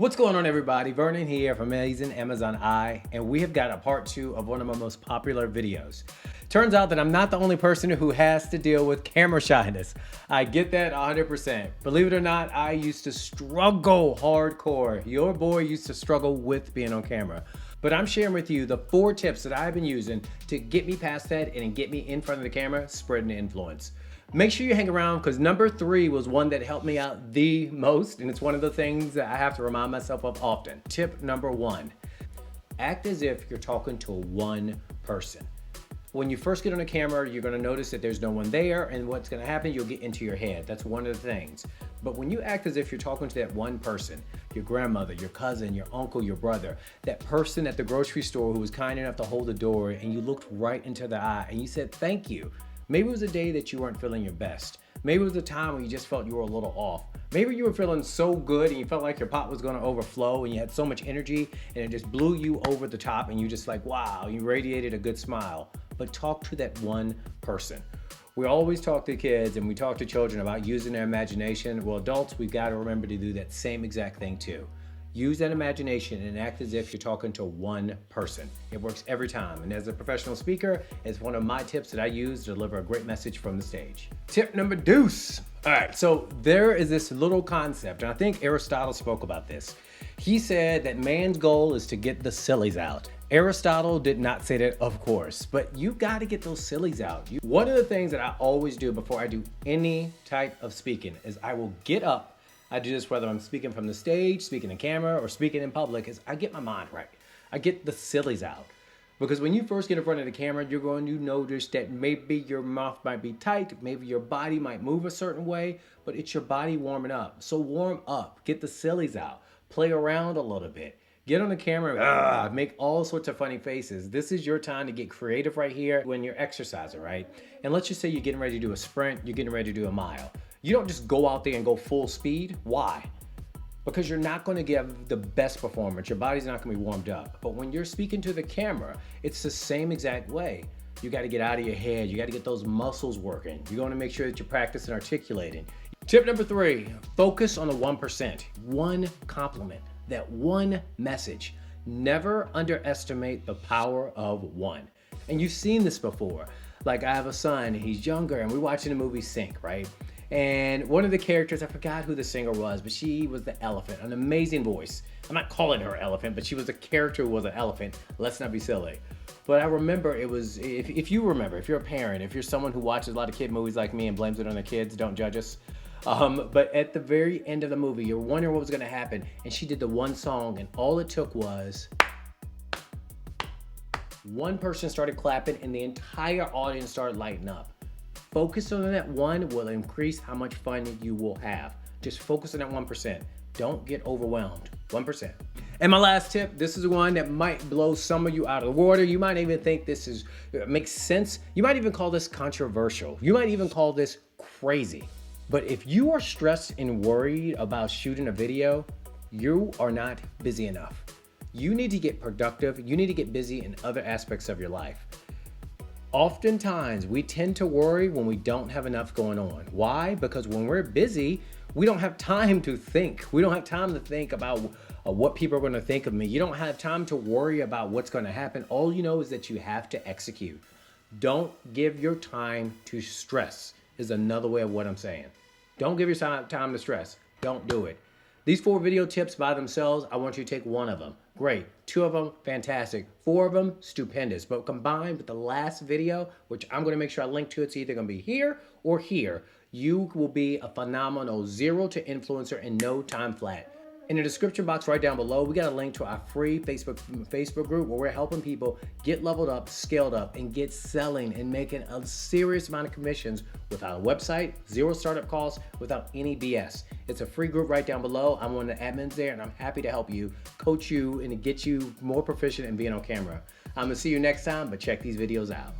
What's going on, everybody? Vernon here from Amazing Amazon Eye, and we have got a part 2 of one of my most popular videos. Turns out that I'm not the only person who has to deal with camera shyness. I get that 100%. Believe it or not, I used to struggle hardcore. Your boy used to struggle with being on camera. But I'm sharing with you the 4 tips that I've been using to get me past that and get me in front of the camera, spreading influence. Make sure you hang around because number 3 was one that helped me out the most, and it's one of the things that I have to remind myself of often. Tip number 1, act as if you're talking to one person. When you first get on a camera, you're gonna notice that there's no one there, and what's gonna happen, you'll get into your head. That's one of the things. But when you act as if you're talking to that one person, your grandmother, your cousin, your uncle, your brother, that person at the grocery store who was kind enough to hold the door, and you looked right into their eye and you said thank you. Maybe it was a day that you weren't feeling your best. Maybe it was a time when you just felt you were a little off. Maybe you were feeling so good and you felt like your pot was gonna overflow and you had so much energy and it just blew you over the top and you just like, wow, you radiated a good smile. But talk to that one person. We always talk to kids and we talk to children about using their imagination. Well, adults, we've got to remember to do that same exact thing too. Use that imagination and act as if you're talking to one person. It works every time. And as a professional speaker, it's one of my tips that I use to deliver a great message from the stage. Tip number deuce. All right, so there is this little concept, and I think Aristotle spoke about this. He said that man's goal is to get the sillies out. Aristotle did not say that, of course, but you got to get those sillies out. One of the things that I always do before I do any type of speaking is I will get up. I do this whether I'm speaking from the stage, speaking to camera, or speaking in public, is I get my mind right. I get the sillies out. Because when you first get in front of the camera, you're going to notice that maybe your mouth might be tight, maybe your body might move a certain way, but it's your body warming up. So warm up, get the sillies out, play around a little bit. Get on the camera, make all sorts of funny faces. This is your time to get creative right here when you're exercising, right? And let's just say you're getting ready to do a sprint, you're getting ready to do a mile. You don't just go out there and go full speed. Why? Because you're not going to give the best performance. Your body's not going to be warmed up. But when you're speaking to the camera, it's the same exact way. You got to get out of your head. You got to get those muscles working. You're going to make sure that you're practicing articulating. Tip number 3, focus on the 1%. One compliment, that one message. Never underestimate the power of one. And you've seen this before. Like I have a son, he's younger, and we're watching the movie Sync, right? And one of the characters, I forgot who the singer was, but she was the elephant, an amazing voice. I'm not calling her elephant, but she was a character who was an elephant. Let's not be silly. But I remember it was, if you remember, if you're a parent, if you're someone who watches a lot of kid movies like me and blames it on the kids, don't judge us. But at the very end of the movie, you're wondering what was gonna happen. And she did the one song and all it took was one person started clapping and the entire audience started lighting up. Focus on that one will increase how much fun you will have. Just focus on that 1%. Don't get overwhelmed. 1%. And my last tip, this is one that might blow some of you out of the water. You might even think this makes sense. You might even call this controversial. You might even call this crazy. But if you are stressed and worried about shooting a video, you are not busy enough. You need to get productive. You need to get busy in other aspects of your life. Oftentimes, we tend to worry when we don't have enough going on. Why? Because when we're busy, we don't have time to think. We don't have time to think about what people are going to think of me. You don't have time to worry about what's going to happen. All you know is that you have to execute. Don't give your time to stress is another way of what I'm saying. Don't give your time to stress. Don't do it. These 4 video tips by themselves, I want you to take 1 of them. Great. 2 of them, fantastic. 4 of them, stupendous. But combined with the last video, which I'm going to make sure I link to, it's either going to be here or here, you will be a phenomenal 0 to influencer in no time flat. In the description box right down below, we got a link to our free Facebook group where we're helping people get leveled up, scaled up, and get selling and making a serious amount of commissions without a website, 0 startup costs, without any BS. It's a free group right down below. I'm one of the admins there, and I'm happy to help you, coach you, and to get you more proficient in being on camera. I'm gonna see you next time, but check these videos out.